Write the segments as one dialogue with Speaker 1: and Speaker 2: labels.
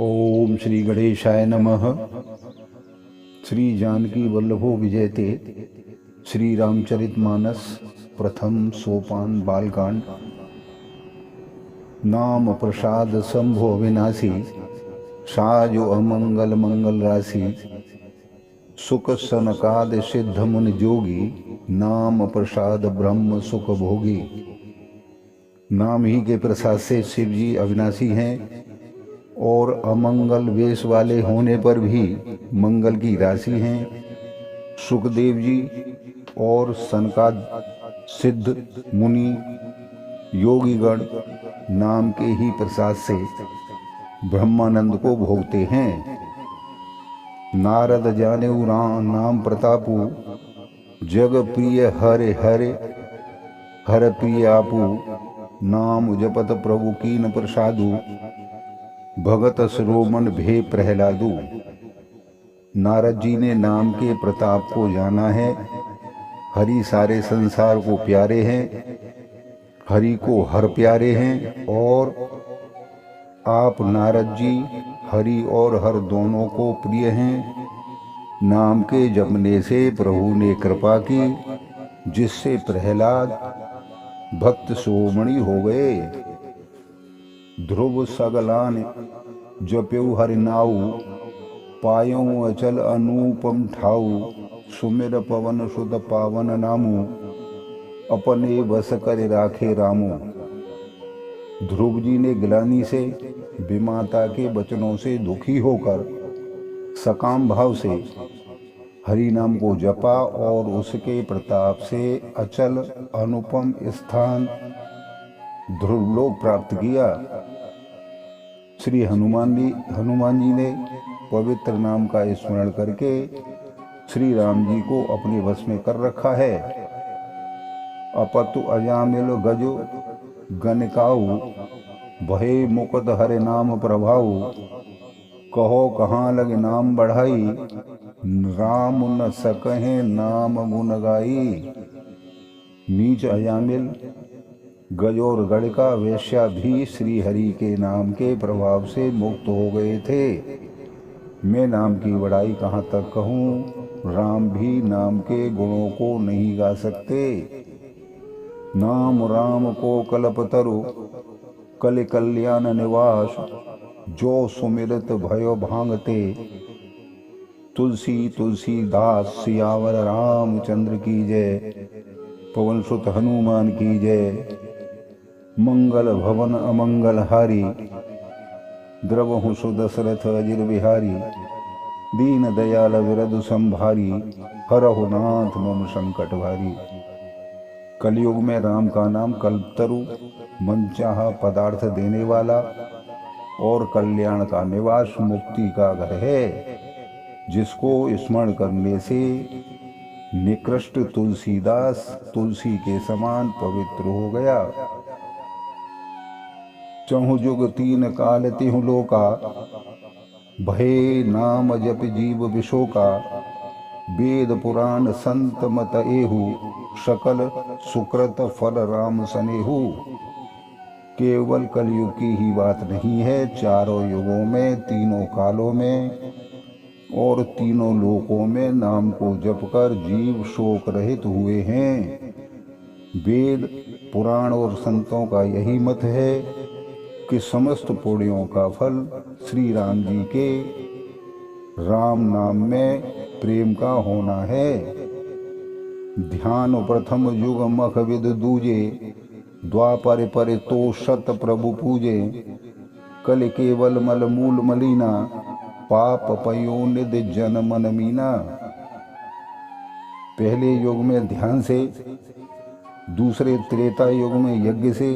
Speaker 1: ओम श्री गणेशाय नमः। श्री जानकी वल्लभो विजयते। श्री रामचरितमानस प्रथम सोपान बालकांड। नाम प्रसाद शंभो अविनाशी, साजो अमंगल मंगल राशि। सुख सनकाद सिद्ध मुनि जोगी, नाम प्रसाद ब्रह्म सुख भोगी। नाम ही के प्रसाद से शिव जी अविनाशी हैं और अमंगल वेश वाले होने पर भी मंगल की राशि हैं। सुखदेव जी और सनकाद सिद्ध मुनि योगीगण नाम के ही प्रसाद से ब्रह्मानंद को भोगते हैं। नारद जानेऊ राम नाम प्रतापु, जग प्रिय हरे हरे हर प्रिय आपू। नाम जपत प्रभु कीन प्रसादु, भगत श्रोमन भे प्रहलादू। नारद जी ने नाम के प्रताप को जाना है। हरि सारे संसार को प्यारे हैं, हरि को हर प्यारे हैं। और आप नारद जी हरि और हर दोनों को प्रिय हैं। नाम के जपने से प्रभु ने कृपा की, जिससे प्रहलाद भक्त शिरोमणि हो गए। ध्रुव सगलान जप्यु हरि नाऊ, पायऊ अचल अनुपम ठाऊ। सुमिर पवन सुत पावन नामू, अपने बस कर राखे रामू। ध्रुव जी ने ग्लानि से विमाता के वचनों से दुखी होकर सकाम भाव से हरि नाम को जपा और उसके प्रताप से अचल अनुपम स्थान ध्रुवलोक प्राप्त किया। श्री हनुमान जी ने पवित्र नाम का स्मरण करके श्री राम जी को अपने वश में कर रखा है। अपतु अजामिल गजो गणकाऊ, भय मुकुद हरे नाम प्रभाऊ। कहो कहाँ लगे नाम बढ़ाई, राम न सकहे नाम गुण गाई। नीच अजामिल गज और गणका वेश्या भी श्री हरि के नाम के प्रभाव से मुक्त हो गए थे। मैं नाम की बड़ाई कहाँ तक कहूँ, राम भी नाम के गुणों को नहीं गा सकते। नाम राम को कल्पतरु, कल कल्याण निवास। जो सुमिरत भयो भांगते, तुलसी तुलसीदास। सियावर रामचंद्र की जय, पवन सुत हनुमान की जय। मंगल भवन अमंगल हारी, द्रवहु सुदशरथ अजिर बिहारी। दीन दयाल विरधु संभारी, हरहु नाथ मम संकट भारी। कलयुग में राम का नाम कल्पतरु, मनचाहा पदार्थ देने वाला और कल्याण का निवास, मुक्ति का घर है। जिसको स्मरण करने से निकृष्ट तुलसीदास तुलसी के समान पवित्र हो गया। चहु जुग तीन काल तिहु लोका, भय नाम जप जीव विशोका। वेद पुराण संत मत एहु, सकल सुकृत फल राम सनेहु। केवल कलयुग की ही बात नहीं है, चारों युगों में, तीनों कालों में और तीनों लोकों में नाम को जपकर जीव शोक रहित हुए हैं। वेद पुराण और संतों का यही मत है कि समस्त पुण्यों का फल श्री राम जी के राम नाम में प्रेम का होना है। ध्यान प्रथम युग मख विद दूजे, द्वापर पर तो सत प्रभु पूजे। कल केवल मल मूल मलिना, पाप पयो निध जन मन मीना। पहले युग में ध्यान से, दूसरे त्रेता युग में यज्ञ से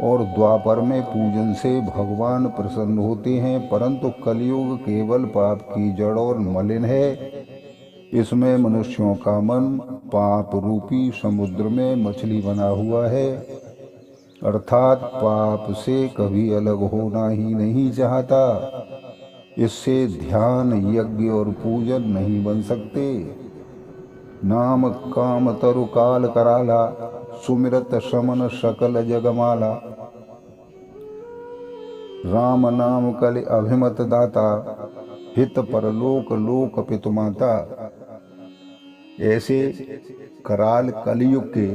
Speaker 1: और द्वापर में पूजन से भगवान प्रसन्न होते हैं। परंतु कलयुग केवल पाप की जड़ और मलिन है। इसमें मनुष्यों का मन पाप रूपी समुद्र में मछली बना हुआ है, अर्थात पाप से कभी अलग होना ही नहीं चाहता। इससे ध्यान यज्ञ और पूजन नहीं बन सकते। नाम काम तरु काल कराला, सुमिरत समन सकल जगमाला। राम नाम कल अभिमत दाता, हित परलोक लोक पितु माता। ऐसे कराल कलयुग के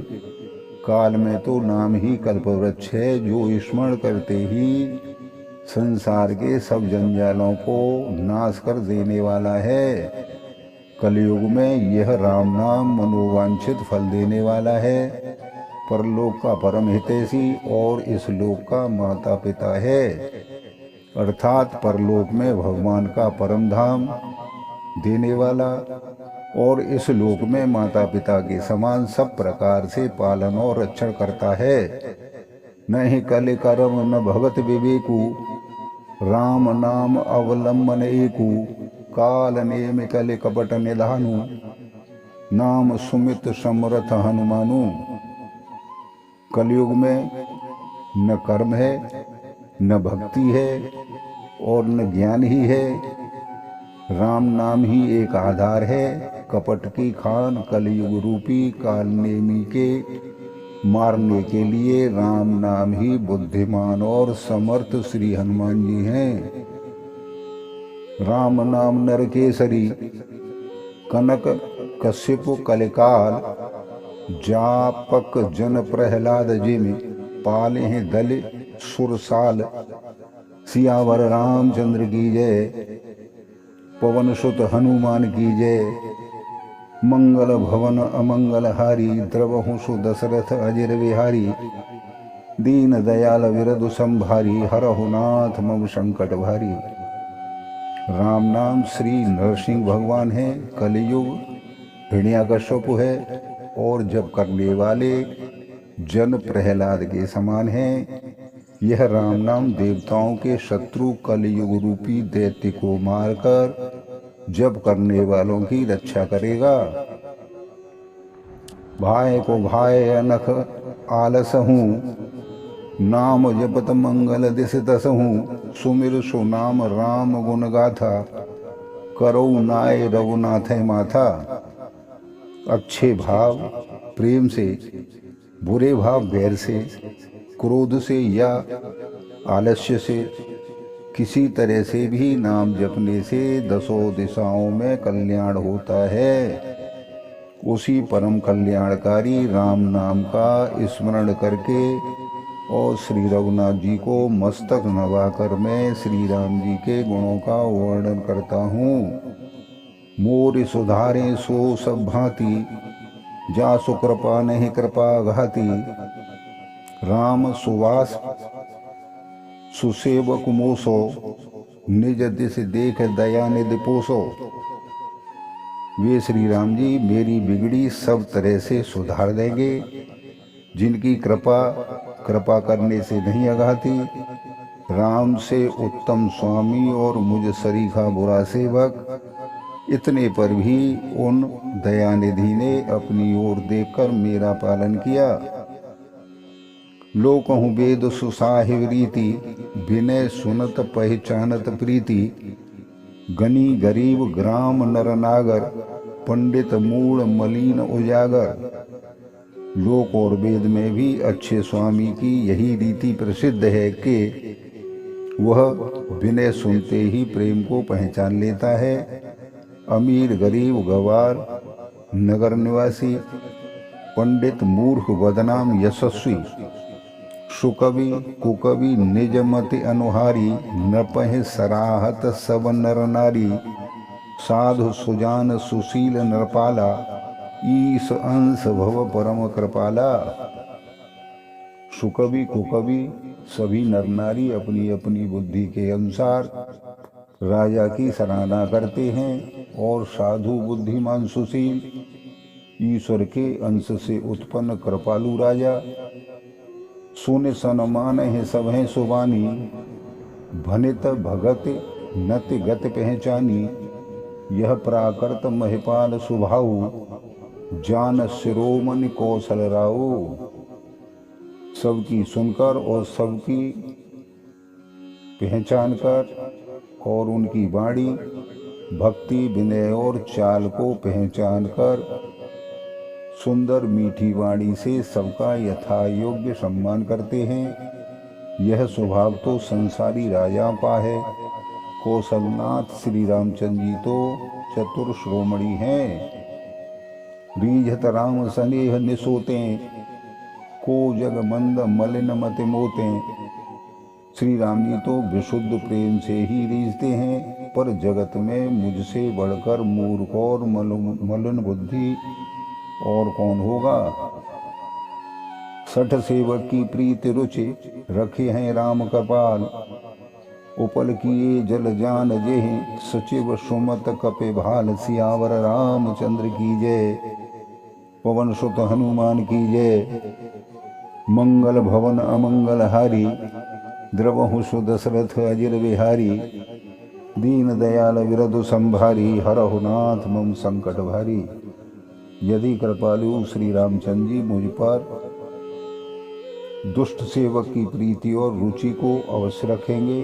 Speaker 1: काल में तो नाम ही कल्पवृक्ष है, जो स्मरण करते ही संसार के सब जंजालों को नाश कर देने वाला है। कलयुग में यह राम नाम मनोवांछित फल देने वाला है, परलोक का परम हितैषी और इस लोक का माता पिता है। अर्थात परलोक में भगवान का परम धाम देने वाला और इस लोक में माता पिता के समान सब प्रकार से पालन और रक्षण करता है। न ही कल कर्म न भगत विवेकु, राम नाम अवलंबन एकु। काल नेम कल कपट निधानु, नाम सुमित समरथ हनुमानु। कलयुग में न कर्म है, न भक्ति है और न ज्ञान ही है। राम नाम ही एक आधार है। कपट की खान कलयुग रूपी कालनेमी के मारने के लिए राम नाम ही बुद्धिमान और समर्थ श्री हनुमान जी हैं। राम नाम नरकेसरी, कनक कश्यप कलिकाल। जापक जन प्रहलाद जिम, पाले हैं दल सुरसाल। सियावर रामचंद्र की जय, पवन सुत हनुमान की जय। मंगल भवन अमंगल हारी, द्रवहु सु दशरथ अजिर विहारी। दीन दयाल विरधु संभारी, हरहु नाथ मम संकट भारी। राम नाम श्री नरसिंह भगवान है। कलयुग हिरण्याकश्यप है और जप करने वाले जन प्रहलाद के समान हैं। यह राम नाम देवताओं के शत्रु कलयुग रूपी दैत्य को मारकर जप करने वालों की रक्षा करेगा। भाई को भाई अनख आलस हूँ, नाम जपत मंगल दिस दस हूँ। सुमिर सुनाम राम गुण गाथा, करो नाय रघुनाथ माथा। अच्छे भाव प्रेम से, बुरे भाव वैर से, क्रोध से या आलस्य से, किसी तरह से भी नाम जपने से दसों दिशाओं में कल्याण होता है। उसी परम कल्याणकारी राम नाम का स्मरण करके और श्री रघुनाथ जी को मस्तक नवाकर मैं श्री राम जी के गुणों का वर्णन करता हूँ। मोर सुधारे सो सब भांति, जा सुकृपा नहीं कृपा घाती। राम सुवास सुसेवक मोसो, निज दिस देख दया निधि पोसो। वे श्री राम जी मेरी बिगड़ी सब तरह से सुधार देंगे, जिनकी कृपा करने से नहीं अघाती। राम से उत्तम स्वामी और मुझ सरीखा बुरा सेवक, इतने पर भी उन दयानिधि ने अपनी ओर देखकर मेरा पालन किया। लोकहु वेद सुसाहिब रीति, विनय सुनत पहचानत प्रीति। गनी गरीब ग्राम नर नागर, पंडित मूढ़ मलिन उजागर। लोक और वेद में भी अच्छे स्वामी की यही रीति प्रसिद्ध है कि वह विनय सुनते ही प्रेम को पहचान लेता है। अमीर गरीब गवार नगर निवासी, पंडित मूर्ख बदनाम यशस्वी। सुकवि कुकवि निज मति अनुहारी, नपह सराहत सब नर नारी। साधु सुजान सुशील नरपाला, ईश अंश भव परम कृपाला। सुकवि कुकवि सभी नर नारी अपनी अपनी बुद्धि के अनुसार राजा की सराहना करते हैं और साधु बुद्धिमान सुशील ईश्वर के अंश से उत्पन्न कृपालु राजा। सुन सनमान है सब हैं सुबानी, भनित भगत नति गत पहचानी। यह प्राकृत महिपाल सुभाऊ, जान शिरोमणि कौशल राऊ। सबकी सुनकर और सबकी पहचान कर और उनकी वाणी भक्ति विनय और चाल को पहचान कर सुंदर मीठी वाणी से सबका यथा योग्य सम्मान करते हैं। यह स्वभाव तो संसारी राजा का है। कौशलनाथ श्री रामचंद्र जी तो चतुर श्रोमणी हैं। रीझत राम स्नेह निसोते, को जग मंद मलिन मति मोते। श्री राम जी तो विशुद्ध प्रेम से ही रीझते हैं, पर जगत में मुझसे बढ़कर मूर्ख और मलिन बुद्धि और कौन होगा। सठ सेवक की प्रीति रुचि, रखे हैं राम कृपाल। उपल किए जल जान जेह, सचिव सुमत कपे भाल। सियावर रामचंद्र की जय, पवन सुत हनुमान की जय। मंगल भवन अमंगल हारी, द्रवहु सुदशरथ अजिर बिहारी। दीन दयाल विरधु संभारी, हरहु नाथ मम संकट भारी। यदि कृपालु श्री रामचंद्र जी मुझ पर दुष्ट सेवक की प्रीति और रुचि को अवश्य रखेंगे,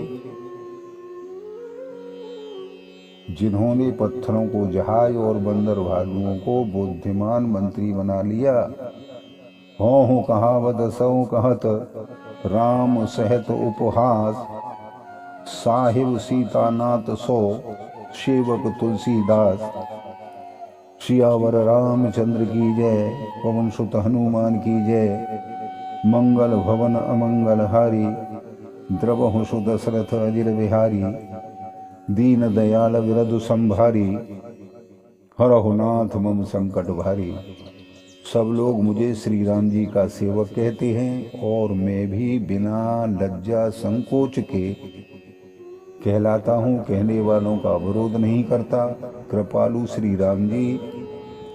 Speaker 1: जिन्होंने पत्थरों को जहाज और बंदर भालुओं को बुद्धिमान मंत्री बना लिया। हो कहावत सौ कहत, राम सहत उपहास। साहिब सीतानाथ सो, सेवक तुलसीदास। सियावर रामचंद्र की जय, पवन सुत हनुमान की जय। मंगल भवन अमंगल हारी, द्रवहु सुदशरथ अजिर बिहारी। दीन दयाल विरधु संभारी, हरहु नाथ मम संकट भारी। सब लोग मुझे श्री राम जी का सेवक कहते हैं, और मैं भी बिना लज्जा संकोच के कहलाता हूँ। कहने वालों का विरोध नहीं करता। कृपालु श्री राम जी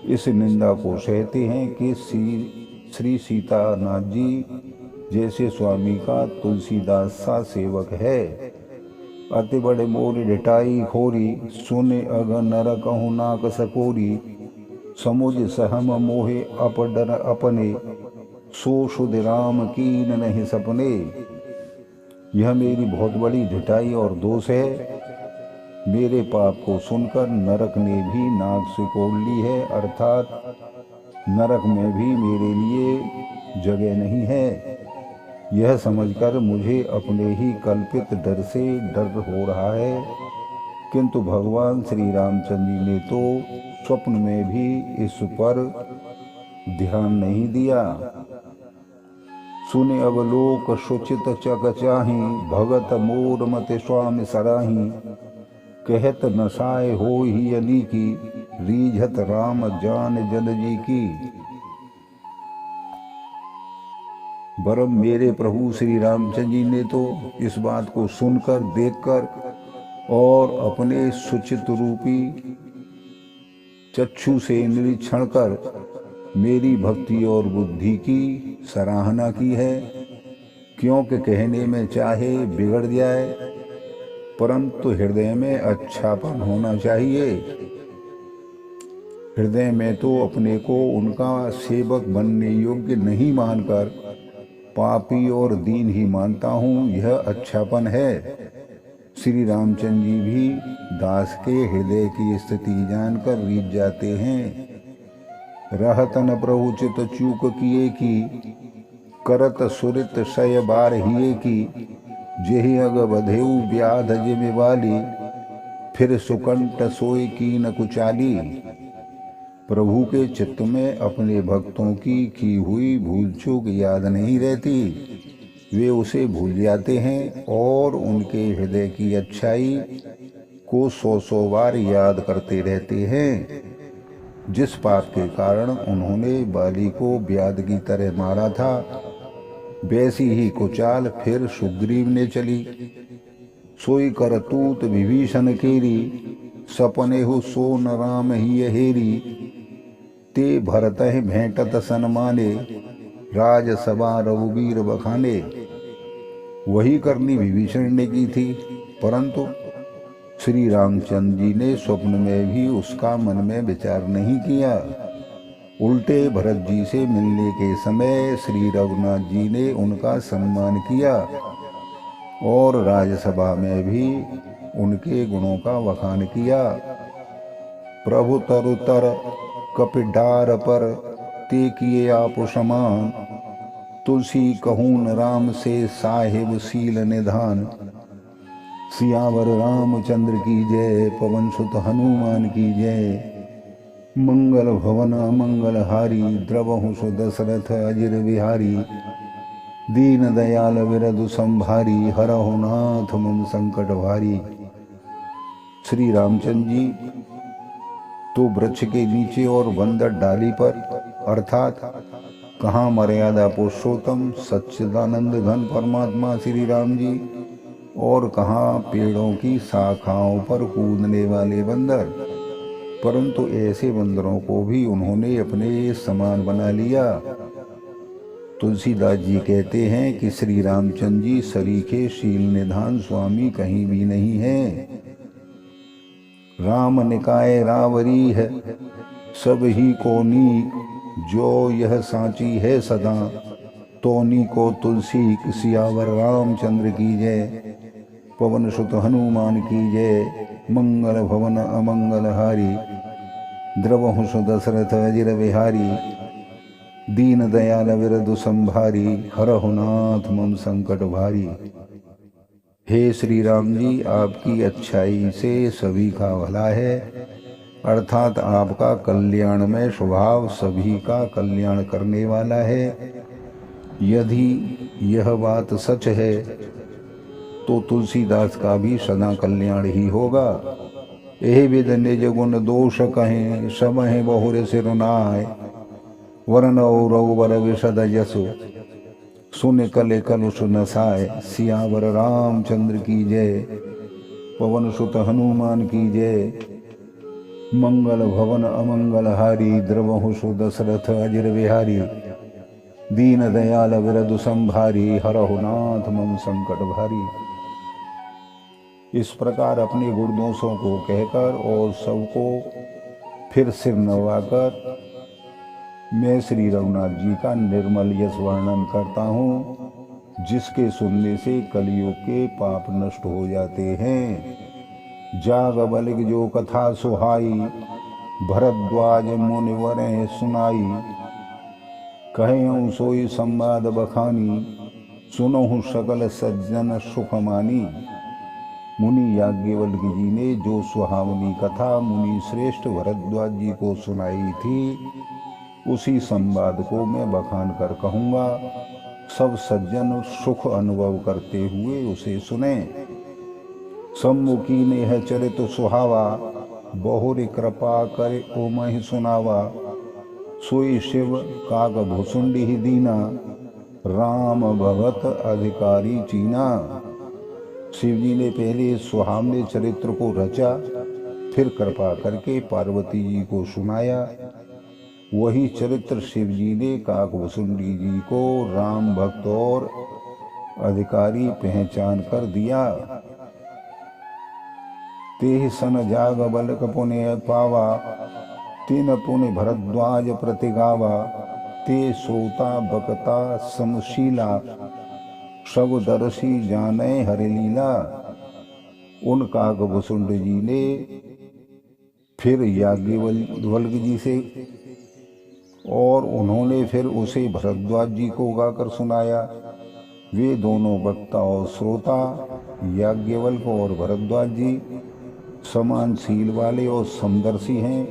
Speaker 1: इस निंदा को सहते हैं कि श्री सीतानाथ जी जैसे स्वामी का तुलसीदास सा सेवक है। अति बड़े मोरी ढिठाई खोरी, सुने अग नर कहु नाक सकोरी। समुझ सहम मोहे अपडर अपने, सो शुद्ध राम कीन नहीं सपने। यह मेरी बहुत बड़ी ढिठाई और दोष है। मेरे पाप को सुनकर नरक ने भी नाक सिकोड़ ली है, अर्थात नरक में भी मेरे लिए जगह नहीं है। यह समझकर मुझे अपने ही कल्पित डर से डर हो रहा है, किंतु भगवान श्री रामचंद्र जी ने तो स्वप्न में भी इस पर ध्यान नहीं दिया। सुने अब लोक सुचित चक चाही, भगत मोर मते स्वामी सराही। कहत नसाए हो ही अली की, रीझत राम जान जन जी की। वरम मेरे प्रभु श्री रामचंद्र जी ने तो इस बात को सुनकर, देखकर और अपने सुचित रूपी चक्षु से निरीक्षण कर मेरी भक्ति और बुद्धि की सराहना की है। क्योंकि कहने में चाहे बिगड़ जाए, परंतु हृदय में अच्छापन होना चाहिए। हृदय में तो अपने को उनका सेवक बनने योग्य नहीं मानकर पापी और दीन ही मानता हूँ, यह अच्छापन है। श्री रामचंद्र जी भी दास के हृदय की स्थिति जानकर रीझ जाते हैं। रहत न प्रभु चित चूक किए की, करत सुरित सय बार हिए की। जेहि अग बधेऊ व्याध जिमि वाली, फिर सुकंठ सोई की न कुचाली। प्रभु के चित्त में अपने भक्तों की हुई भूल चूक याद नहीं रहती। वे उसे भूल जाते हैं और उनके हृदय की अच्छाई को सौ बार याद करते रहते हैं। जिस पाप के कारण उन्होंने बाली को व्याध की तरह मारा था, वैसी ही कुचाल फिर सुग्रीव ने चली। सोई करतूत विभीषण केरी, सपने हो सो न राम ही हेरी। ते भरत भेंटत सन्माने, राजसभा रघुवीर बखाने। वही करनी विभीषण ने की थी, परंतु श्री रामचंद्र जी ने स्वप्न में भी उसका मन में विचार नहीं किया। उल्टे भरत जी से मिलने के समय श्री रघुनाथ जी ने उनका सम्मान किया और राजसभा में भी उनके गुणों का वखान किया। प्रभु तरुतर कपिडार पर, ते किए आप समान। तुलसी कहूँ न राम से साहिब सील निधान। सियावर रामचंद्र की जय, पवन सुत हनुमान की जय। मंगल भवन मंगल हारी, द्रवहु सुदशरथ अजिर बिहारी। दीन दयाल विरधु संभारी, हरहु नाथ मम संकट भारी। श्री रामचंद्र जी तो वृक्ष के नीचे और बंदर डाली पर, अर्थात कहाँ मर्यादा पुरुषोत्तम सच्चिदानंद घन परमात्मा श्री राम जी, और कहाँ पेड़ों की शाखाओं पर कूदने वाले बंदर। परंतु ऐसे बंदरों को भी उन्होंने अपने समान बना लिया। तुलसीदास जी कहते हैं कि श्री रामचंद्र जी सरीखे शील निधान स्वामी कहीं भी नहीं है। राम निकाय रावरी है सब ही को नी, जो यह सांची है सदा तोनी को तुलसी। सियावर रामचंद्र की जय, पवन सुत हनुमान की जय। मंगल भवन अमंगल हारी, द्रवहु सुदशरथ अजिर बिहारी। दीन दयाल विरधु संभारी, हरहु नाथ मम संकट भारी। हे श्री राम जी, आपकी अच्छाई से सभी का भला है, अर्थात आपका कल्याणमय स्वभाव सभी का कल्याण करने वाला है। यदि यह बात सच है तो तुलसीदास का भी सदा कल्याण ही होगा। एहि विद निज गुण दोष कहें, समहि बहुर सिर नाय। वरन रघुबर विशद यशु, सुन कले कलुष नसाय। सियावर रामचंद्र की जय, पवन सुत हनुमान की जय। मंगल भवन अमंगल हारी, द्रवहु सुदशरथ अजिर बिहारी। दीन दयाल विरधु संभारी, हरहु नाथ मम संकट भारी। इस प्रकार अपने गुण दोषों को कहकर और सबको फिर सिर नवाकर मैं श्री रघुनाथ जी का निर्मल यश वर्णन करता हूँ, जिसके सुनने से कलियुग के पाप नष्ट हो जाते हैं। जाग बलिक जो कथा सुहाई, भरद्वाज मुनिवरें सुनाई। कहऊँ सोई संवाद बखानी, सुनहु सकल सज्जन सुखमानी। मुनि याज्ञवल्क्य जी ने जो सुहावनी कथा मुनि श्रेष्ठ भरद्वाज जी को सुनाई थी, उसी संवाद को मैं बखान कर कहूँगा। सब सज्जन सुख अनुभव करते हुए उसे सुने। सम्मुखी ने है चरित सुहावा, बहुरी कृपा करे ओ महि सुनावा। सोई शिव काग भुसुंडी ही दीना, राम भगत अधिकारी चीना। शिव जी ने पहले सुहावने चरित्र को रचा, फिर कृपा करके पार्वती जी को सुनाया। वही चरित्र शिव जी ने काकभुसुंडी जी को राम भक्त और अधिकारी पहचान कर दिया। तेह सन जाग बलक पुण्य पावा, तीन पुण्य भरद्वाज प्रतिगावा। ते सोता बकता समशीला, सब दर्शी जाने हरि लीला। उन काकभुसुंड जी ने फिर याज्ञवल्क्य जी से, और उन्होंने फिर उसे भरद्वाज जी को गाकर सुनाया। वे दोनों वक्ता और श्रोता याज्ञवल्क्य और भरद्वाज जी समान शील वाले और समदर्शी हैं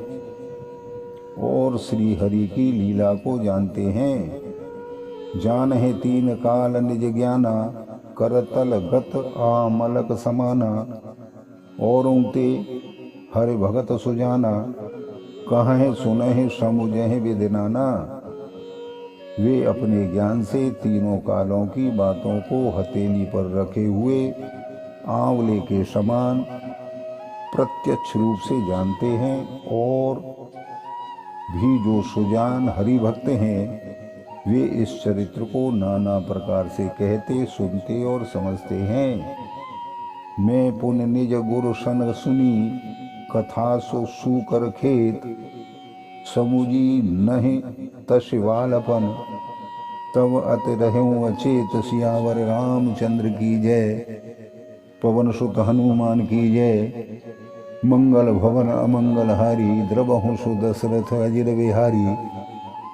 Speaker 1: और श्री हरि की लीला को जानते हैं। जान है तीन काल निज ज्ञाना, करतल गत आमलक समाना। और उनते हरि भगत सुजाना, कहें सुनहि समुझहि विदिनाना। वे अपने ज्ञान से तीनों कालों की बातों को हथेली पर रखे हुए आंवले के समान प्रत्यक्ष रूप से जानते हैं। और भी जो सुजान हरि भक्त हैं, वे इस चरित्र को नाना प्रकार से कहते, सुनते और समझते हैं। मैं पुन निज गुरु सन सुनी, कथा सो सूकर खेत। समुझी नहीं तशिवालपन, तब अति रहूं अचेत। सियावर रामचंद्र की जय, पवन सुत हनुमान की जय। मंगल भवन अमंगल हारी, द्रवहु सुदशरथ अजिर बिहारी।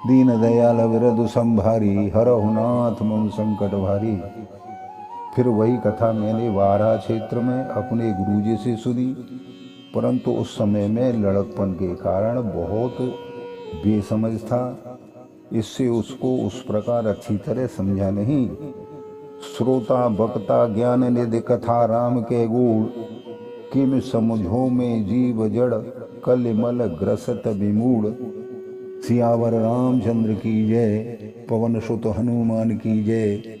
Speaker 1: दीन दयाल विरधु संभारी, हरहु नाथ मम संकट भारी। फिर वही कथा मैंने वारा क्षेत्र में अपने गुरुजी से सुनी, परंतु उस समय में लड़कपन के कारण बहुत बेसमझ था, इससे उसको उस प्रकार अच्छी तरह समझा नहीं। श्रोता बक्ता ज्ञान निधि कथा राम के गुण, किम समझो में जीव जड़ कलिमल ग्रसत विमूढ़। सियावर रामचंद्र की जय, पवन सुत हनुमान की जय।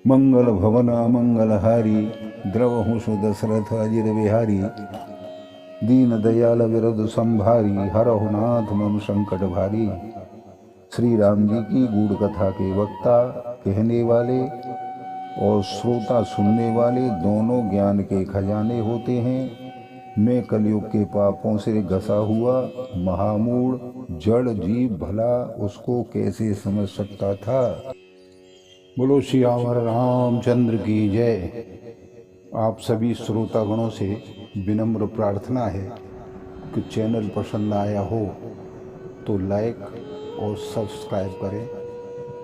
Speaker 1: मंगल भवन मंगल हारी, द्रवहु सुदशरथ अजिर बिहारी। दीन दयाल विरधु संभारी, हरहु नाथ मम संकट भारी। श्री राम जी की गूढ़ कथा के वक्ता कहने वाले और श्रोता सुनने वाले दोनों ज्ञान के खजाने होते हैं। मैं कलयुग के पापों से घसा हुआ महामूढ़ जड़ जीव भला उसको कैसे समझ सकता था। बोलो सियावर रामचंद्र की जय। आप सभी श्रोतागणों से विनम्र प्रार्थना है कि चैनल पसंद आया हो तो लाइक और सब्सक्राइब करें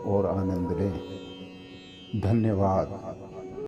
Speaker 1: और आनंद लें। धन्यवाद।